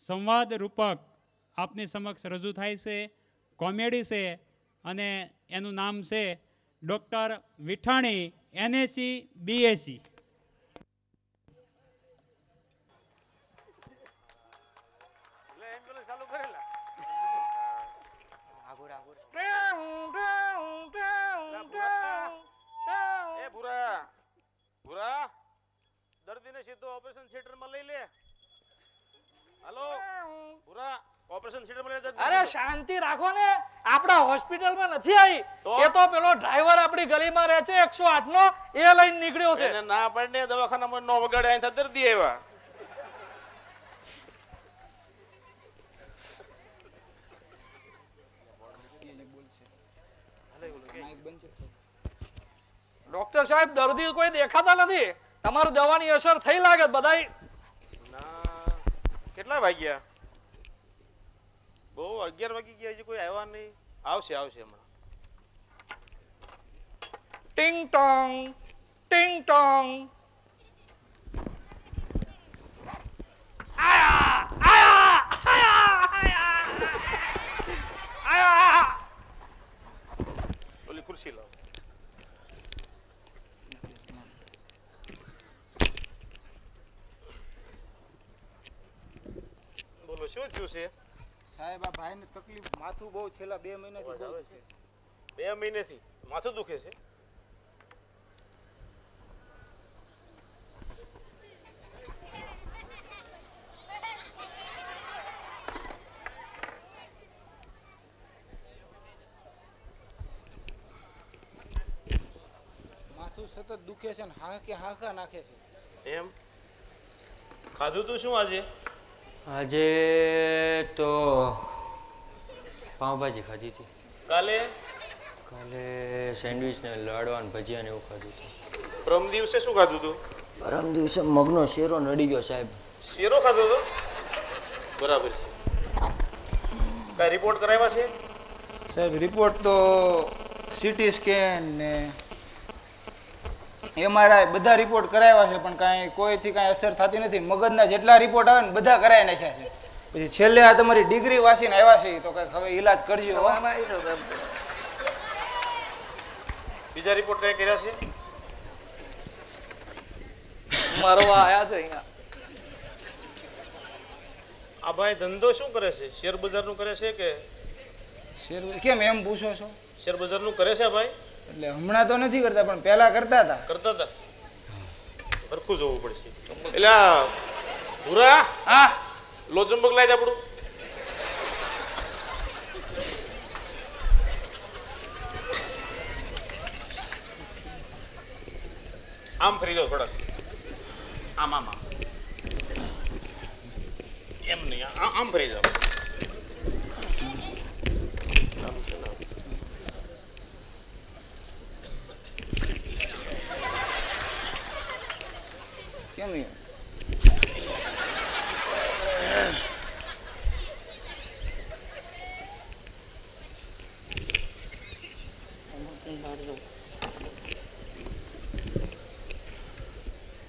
સંવાદ રૂપક આપની સમક્ષ રજૂ થાય છે. કોમેડી છે અને એનું નામ છે ડૉક્ટર વિઠાણી NSC BSc. દર્દીને સીધો ઓપરેશન થિયેટરમાં લઈ લે. હાલો ભૂરા, ઓપરેશન થિયેટરમાં લઈ દર્દી. અરે શાંતિ રાખો ને, આપડા હોસ્પિટલમાં નથી આવી. એ તો પેલો ડ્રાઈવર આપણી ગલીમાં રહે છે 108 નો, એ લઈને નીકળ્યો છે. એને ના પડને દવાખાનામાં નો વગાડે, અહીં દર્દી આવ્યા. ડોક્ટર સાહેબ, દર્દી કોઈ દેખાતા નથી. તમારું દવાની અસર થઈ લાગે બધાય. ના, કેટલા વાગ્યા? બહુ 11 વાગી ગયા, હજી કોઈ આવ્યા નહીં. આવશે હમણાં. ટિંગ ટોંગ ટિંગ ટોંગ. આયા આયા આયા આયા. ઓલી ખુરશી લાવ. બોલો, શું થયું છે? સાહેબ, આ ભાઈને તકલીફ, માથું બહુ છેલ્લા 2 મહિનાથી બહુ છે. 2 મહિનેથી માથું દુખે છે? માથું સતત દુખે છે ને હાંકા નાખે છે. એમ? ખાધું તું શું આજે? આજે તો પાવભાજી ખાધી હતી. કાલે સેન્ડવિચ ને લાડવા ને ભજીયા ને એવું ખાધું હતું. પરમ દિવસે શું ખાધું તું? પરમ દિવસે મગનો શેરો નડી ગયો સાહેબ. શેરો ખાધો તો? બરાબર છે. કઈ રિપોર્ટ કરાવ્યા છે? સાહેબ, રિપોર્ટ તો સીટી સ્કેન ને MRI બધા રિપોર્ટ કરાવ્યા છે, પણ કોઈથી કાંઈ અસર થતી નથી. મગજના જેટલા રિપોર્ટ આવે ને બધા કરાવી નાખ્યા છે. પછી છેલ્લે આ તમારી ડિગ્રી વાંચીને આવ્યા છે, તો કંઈક હવે ઈલાજ કરજો. બીજા રિપોર્ટ કઈ કર્યા છે? મારવા આયા છે અહીંયા. આ ભાઈ ધંધો શું કરે છે? શેર બજારનું કરે છે કે? શેર કેમ એમ પૂછો છો? શેર બજારનું કરે છે ભાઈ? એટલે હમણાં તો નથી કરતા, પણ પહેલા કરતા હતા. કરતા હતા? સરખું જોવું પડશે. એટલે ભૂરા, હા, લો ચંબક લાય આપણું. આમ ફરી જાઓ થોડાક. આમ એમ નહીં, આમ ફરી જાઓ. કેમ એમ?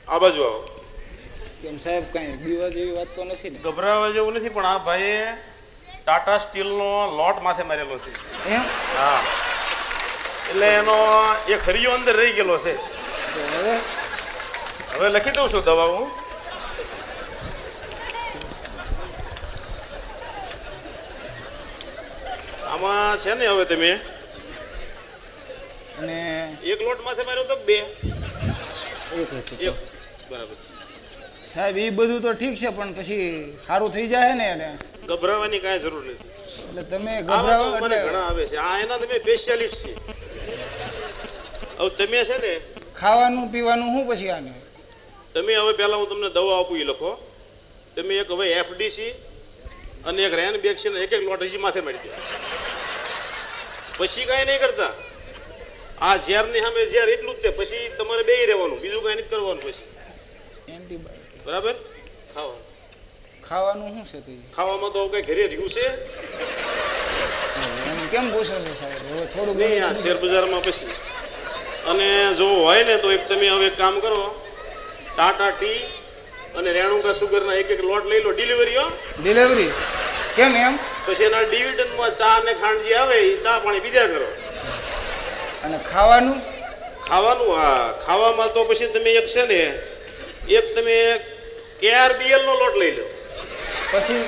આ બાજુ આવો. કેમ સાહેબ, કઈ બીવા જેવી વાત તો નથી ને? ગભરાવા જેવું નથી, પણ આ ભાઈએ ટાટા સ્ટીલનો લોટ માથે મારેલો છે. એમ? હા, એટલે એનો એક હરિયો અંદર રહી ગયેલો છે. હવે લખી દઉં છું દવા હું. આમાં છે ને, હવે તમે અને એક લોટ માથે માર્યો તો 2? એક એક. બરાબર છે સાહેબ, એ બધું તો ઠીક છે, પણ પછી સારું થઈ જાય ને. એટલે ગભરાવાની કાંઈ જરૂર નથી. તમે આવા ગભરાવો તો મને એટલે ઘણા આવે છે. આ એના તમે સ્પેશિયાલિસ્ટ છે. હવે તમે છે ને, ખાવાનું પીવાનું શું પછી આને? તમે હવે પહેલા હું તમને દવા આપું એ લખો. તમે એક હવે FDC અને એક રેન બેગ છે ને, એક લોટ હજી માથે મારી દો. પછી કાંઈ નહીં કરતા. આ ઝેરની સામે ઝેર એટલું જ તે. પછી તમારે બેય રહેવાનું, બીજું કાંઈ નથી કરવાનું. પછી એન્ટીબાયોટિક બરાબર. ખાવાનું શું છે તે? ખાવામાં તો કઈ ઘરે રહ્યું છે? એમ કેમ પૂછો છો સાહેબ? હવે થોડું નહીં, આ શેર બજારમાં પછી. અને જો હોય ને તો એક તમે હવે એક કામ કરો, ટાટા ટી અને રેણુકા સુગરના એક લોટ લઈ લો, ડિલિવરી હો. ડિલિવરી કેમ એમ? પછી એના ડિવિડન્ડમાં ચા ને ખાંડ જે આવે એ ચા પાણી પીધા કરો. અને ખાવાનું? ખાવાનું, હા, ખાવામાં તો પછી તમે એક છે ને, એક તમે KRBL નો લોટ લઈ લો. પછી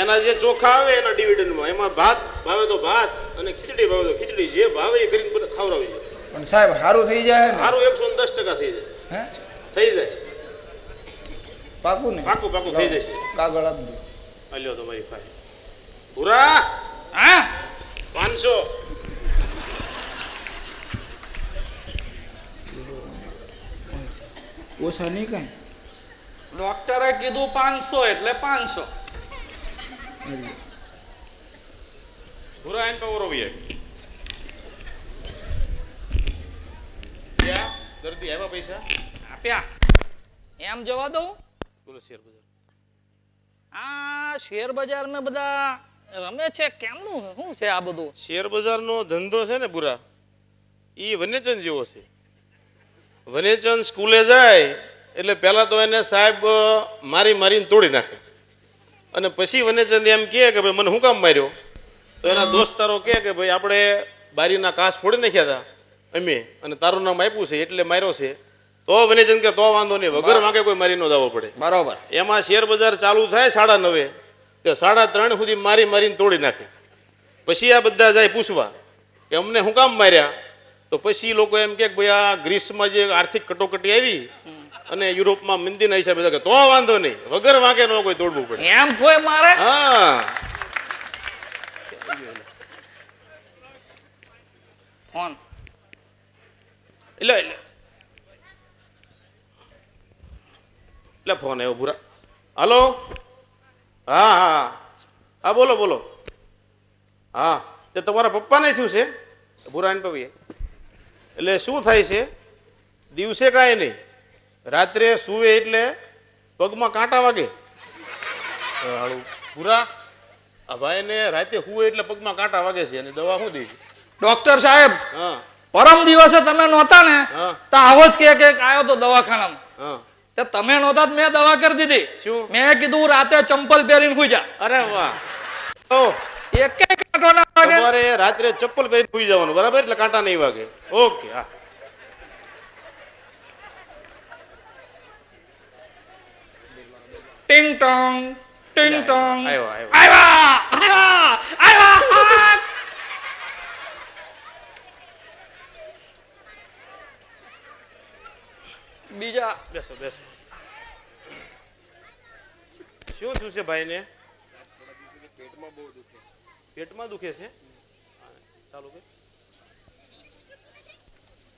એના જે ચોખા આવે એના ડિવિડન્ડમાં, એમાં ભાત ભાવે તો ભાત અને ખીચડી ભાવે તો ખીચડી, જે ભાવે એ કરીને બધા ખવડાવી છે. પણ સાહેબ સારું થઈ જાય ને? સારું 110% થઈ જાય. હે? થઈ જાય, પાકું ને? પાકું પાકું થઈ જશે. કાગળ આપી દો. અલ્યો તમારી ફાઈલ. પૂરા હા 500. ઓછા નહીં કાંઈ? ડોક્ટરે કીધું 500 એટલે 500. પૂરા એમ પાવર ઓવી ક્યાં દર્દી આવ્યા પૈસા આપ્યા એમ જવા દઉં. બોલો શેર બજાર. આ શેર બજારમાં બધા રમે છે, કેમનું શું છે આ બધું? શેર બજારનો ધંધો છે ને પૂરા, એ વન્યચંદ જેવો છે. વન્યચંદ સ્કૂલે જાય એટલે પહેલા તો એને સાહેબ મારીને તોડી નાખે, અને પછી વન્યચંદ એમ કહે કે ભાઈ મને શું કામ માર્યો? તો એના દોસ્તારો કહે કે ભાઈ આપણે બારીના કાચ ફોડી નાખ્યા હતા અમે, અને તારું નામ આપ્યું છે એટલે માર્યો છે. તો વન્યચંદ કે તો વાંધો નહીં, વગર વાંકે કોઈ મારી ન જવો પડે. બરોબર. એમાં શેર બજાર ચાલુ થાય 9:30, તે 3:30 સુધી મારીને તોડી નાખે. પછી આ બધા જાય પૂછવા કે અમને શું કામ માર્યા? તો પછી લોકો એમ કે ભાઈ આ ગ્રીસમાં જે આર્થિક કટોકટી આવી અને યુરોપમાં મંદીના હિસાબે, કે તો વાંધો નહીં, વગર વાંકે ન કોઈ તોડવું પડે. એમ કોઈ મારે? હા ફોન એટલે ફોન આવ્યો ભૂરા. હાલો, હા હા હા, બોલો બોલો. હા, તે તમારા પપ્પાને થયું છે ભૂરા પવીએ? એટલે શું થાય છે, દિવસે કાંઈ નહીં, રાત્રે સુવે એટલે પગમાં કાંટા વાગે. હાળું ભૂરા, આ ભાઈને રાતે હુવે એટલે પગમાં કાંટા વાગે છે, અને દવા શું દઈ? ડોક્ટર સાહેબ હા પરમ દિવસે તમે નહોતા ને હા. તો આવો જ કે આવ્યો તો દવાખાનામાં. હા, તે તમે નહોતા તો મેં દવા કરી દીધી. શું? મેં કીધું રાતે ચંપલ પહેરીને સુઈ જા. અરે વાહ. તો એક કાંટો ના વાગે. તમારે રાત્રે ચપ્પલ પહેરીને સુઈ જવાનું, બરાબર? એટલે કાંટા નહીં વાગે. ઓકે, હા. ટિંગ ટોંગ ટિંગ ટોંગ. આવ્યો, આવ્યો. આવ્યા. બીજા બેસો બેસો. શું થયું છે ભાઈને? પેટમાં દુખે છે. ચાલુ કર.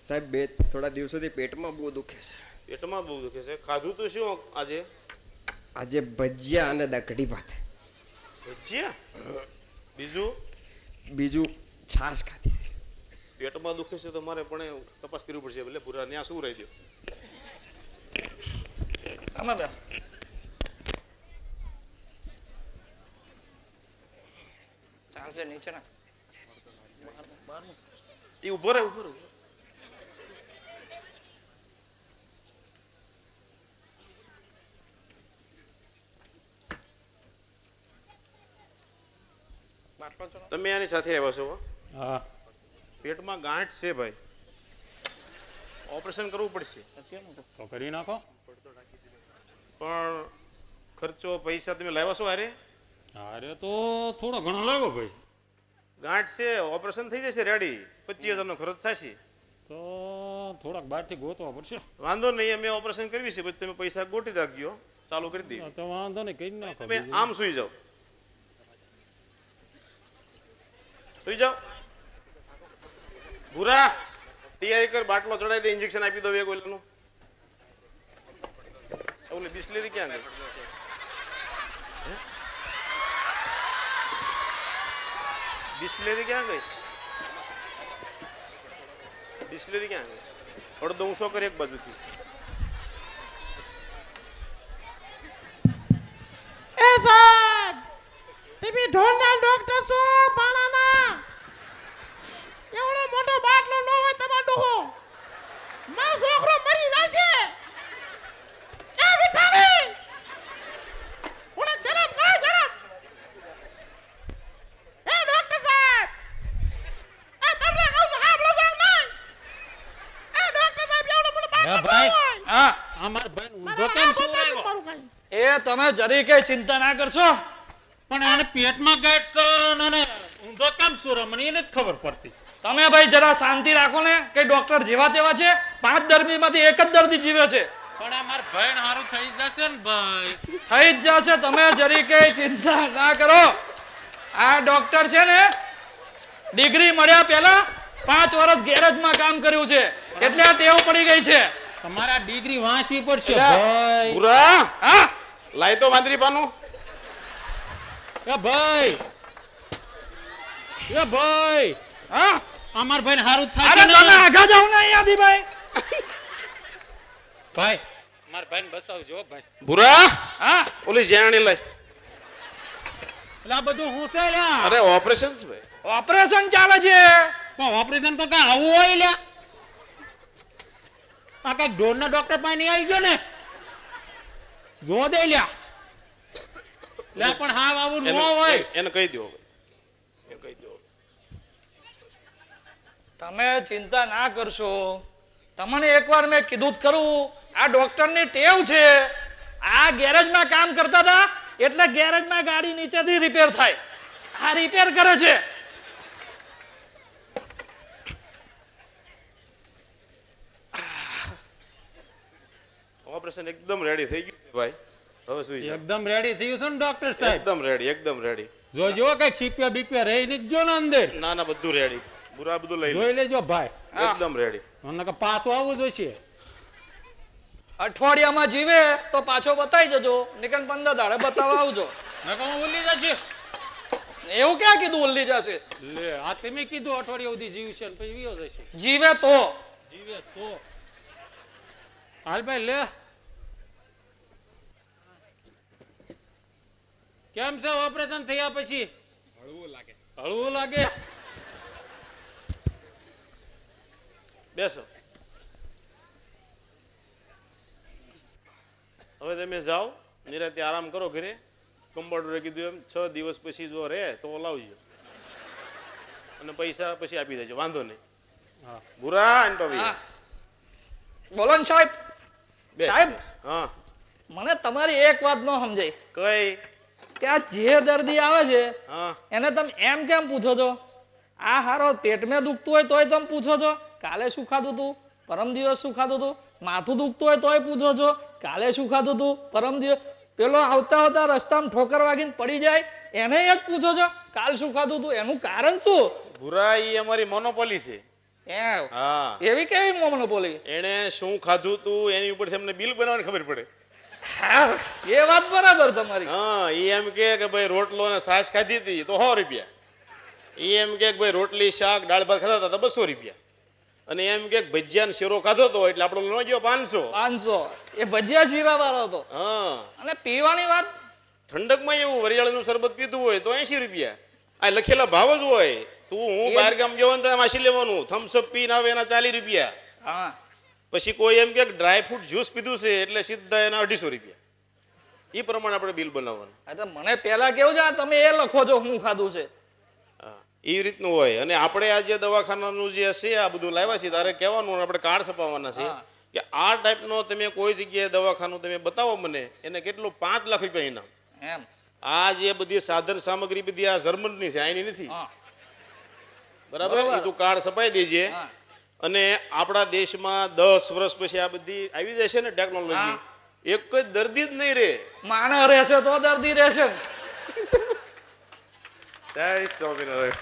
સાહેબ થોડા દિવસોથી પેટમાં બહુ દુખે છે. પેટમાં બહુ દુખે છે. ખાધું તો શું આજે? આજે ભજીયા અને કઢી ભાત. ભજીયા? બીજું? બીજું છાશ ખાધી હતી. પેટમાં દુખે છે તો મારે પણ તપાસ કરવી પડશે. એટલે પૂરા ત્યાં શું રહી ગયો? તમે બે ચાલશે નીચે ના એ ઉભો રહે, ઉભો રહે. તમે આની સાથે આવ્યા છો? હા. પેટમાં ગાંઠ છે ભાઈ, ઓપરેશન કરવું પડશે. તો કરી નાખો. પણ ખર્ચો પૈસા તમે લાવ્યા છો? અરે અરે તો થોડો ઘણો લાવો ભાઈ. ગાંઠ છે, ઓપરેશન થઈ જશે રેડી. 25,000 નો ખર્ચ થશે. તો થોડાક બહારથી ગોતવા પડશે. વાંધો નહીં, અમે ઓપરેશન કરવી છે, પછી તમે પૈસા ગોટી રાખજો, ચાલુ કરી દઈએ. તો વાંધો નહીં, કરી નાખો. તમે આમ સુઈ જાઓ, સુઈ જાઓ. ભૂરા તૈયારી કર, બાટલો ચડાવી દે, ઇન્જેક્શન આપી દો એક ઓલાનું. ઓલી બિસ્લેરી ક્યાં ગઈ? બિસ્લેરી ક્યાં ગઈ? બિસ્લેરી ક્યાં ગઈ? અડધો ઊંચો કરી એક બાજુથી. એ સાહેબ, તમે ઢોરના ડોક્ટર છો પાણાના? એવડો મોટો બાટલો ન હોય તમારો ડોહો, મારો છોકરો મરી જશે. એ વિઠાણી, અમાર ભાઈ ઊંધો કેમ સુરાયો મારું કાંઈ. એ તમે જરી કઈ ચિંતા ના કરશો. પણ આને પેટમાં ગાંઠ છે અને ઊંધો કેમ સુરા મને એને જ ખબર પડતી. તમે ભાઈ જરા શાંતિ રાખો ને કે ડોક્ટર જેવા તેવા છે 5 દર્દીમાંથી એક જ દર્દી જીવે છે. પણ અમાર ભાઈ સારું થઈ જશે ને ભાઈ. થઈ જ જશે, તમે જરી કઈ ચિંતા ના કરો. આ ડોક્ટર છે ને ડિગ્રી મળ્યા પહેલા 5 વર્ષ ગેરેજમાં કામ કર્યું છે એટલે આ ટેવ પડી ગઈ છે. તમારા ડિગ્રી વાંચવી પડશે એલા, ભાઈ. ભૂરા હા લાય તો માંદરી પાનું. એ ભાઈ એ ભાઈ હા અમાર ભાઈ સારું થાય અરે છે ને તમે આગળ જાઓ ને અહીંયાથી ભાઈ. ભાઈ મારા ભાઈને બસાવજો ભાઈ. ભૂરા હા ઓલી જેણી લઈ. એટલે આ બધું હું છે લ્યા. અરે ઓપરેશન છે ભાઈ. ઓપરેશન ચાલે છે. પણ ઓપરેશન તો કઈ આવું હોય લ્યા. આ કઈ ઢોરના ડોક્ટર પાસે નહીં આવી ગયો ને જો દે લ્યા. લે પણ હા આવું ન હોય. એને કહી દો એને કહી દો. તમે ચિંતા ના કરશો. તમને એકવાર મેં કીધું જ ખરું આ ડોક્ટરની ટેવ છે. આ ગેરેજમાં કામ કરતા હતા એટલે ગેરેજમાં ગાડી નીચેથી રિપેર થાય. આ રિપેર કરે છે. ઓપરેશન એકદમ રેડી થઈ ગયું છે ભાઈ. હવે સુઈ જાઓ. એકદમ રેડી થયું છે ને ડોક્ટર સાહેબ. એકદમ રેડી એકદમ રેડી. જોજો કઈ છીપ્યા બીપ્યા રહી નહીં જો ને અંદર. ના ના બધું રેડી. બુરા બધું લઈ લે. જોઈ લેજો ભાઈ. એકદમ રેડી. મને કે પાછું આવવું જોઈશે. અઠવાડિયામાં જીવે તો પાછો બતાવી જજો. નીકળ 15 દાડે બતાવવા આવજો. મેં કહું ઉલ્લી જશે. એવું ક્યાં કીધું ઉલ્લી જશે? લે આ તમે કીધું અઠવાડિયા સુધી જીવશે ને પછી વિયો જશે. જીવે તો જીવે તો હાલ ભાઈ લે. કેમ છે ઓપરેશન થયા પછી? હળવું લાગે. બેસો. હવે તમે જાઓ નિરાંતે આરામ કરો ઘરે. કમ્પાઉન્ડરે કીધું એમ 6 દિવસ પછી જો રહે તો લાવજો અને પૈસા પછી આપી દેજો. વાંધો નહીં. હા ભૂરા અને તો હા. બોલો ને સાહેબ. બેસ, સાહેબ. બેસ. હા મને તમારી એક વાત ન સમજાય કઈ. કે આ જે દર્દી આવે છે હા એને તમે એમ કેમ પૂછો છો? આ હારો પેટમાં દુખતું હોય તોય તમે પૂછો છો કાલે શું ખાધું તું, પરમ દિવસ શું ખાધું તું? માથું દુખતું હોય તોય પૂછો છો કાલે શું ખાધું તું, પરમ દિવસ? પેલો આવતા રસ્તામાં ઠોકર વાગીને પડી જાય એને જ પૂછો છો કાલ શું ખાધું તું? એનું કારણ શું? ભૂરા ઈ અમારી મોનોપોલી છે. એમ હા એવી કેવી મોનોપોલી? એને શું ખાધું તું એની ઉપરથી અમને બિલ બનાવવાની ખબર પડે. હા એ વાત બરાબર તમારી. હા ઈ એમ કે ભાઈ રોટલો ને છાશ ખાધી હતી તો 100 રૂપિયા. ઈ એમ કે ભાઈ રોટલી શાક દાળ ભાત ખાતા હતા તો 200 રૂપિયા. અને એમ કે ભજીયા ને શેરો ખાધો તો એટલે આપણો નો ગયો 500. 500 એ ભજીયા શીરા વાળો હતો. હા અને પીવાની વાત ઠંડકમાં એવું વરિયાળીનું શરબત પીધું હોય તો 80 રૂપિયા. આ લખેલા ભાવ જ હોય. તું હું બહાર ગામ જવાનું તો માસી લેવાનું. થમ્સઅપ પીને આવે એના 40 રૂપિયા. હા પછી કોઈ એમ કે ડ્રાય ફ્રૂટ જ્યુસ પીધું છે એટલે સીધા એના 250 રૂપિયા. એ પ્રમાણે આપણે બિલ બનાવવાનું. આ તો મને પહેલા કેવું છે આ તમે એ લખો છો હું ખાધું છે. હા એ રીતનું હોય. અને આપણે આ જે દવાખાનાનું જે છે આ બધું લાવ્યા છે તારે કહેવાનું આપણે કાર્ડ છપાવવાના છે કે આ ટાઈપનો તમે કોઈ જગ્યાએ દવાખાનું તમે બતાવો મને એને કેટલું 5 લાખ રૂપિયા ઇનામ. એમ આ જે બધી સાધન સામગ્રી બધી આ જર્મનની છે આની નથી. હા બરાબર એ તું કાર્ડ છપાઈ દેજે. અને આપણા દેશમાં 10 વર્ષ પછી આ બધી આવી જશે ને ટેકનોલોજી એક જ દર્દી જ નહીં રે. માણસ રહેશે તો દર્દી રહેશે. જય સ્વામિનારાયણ.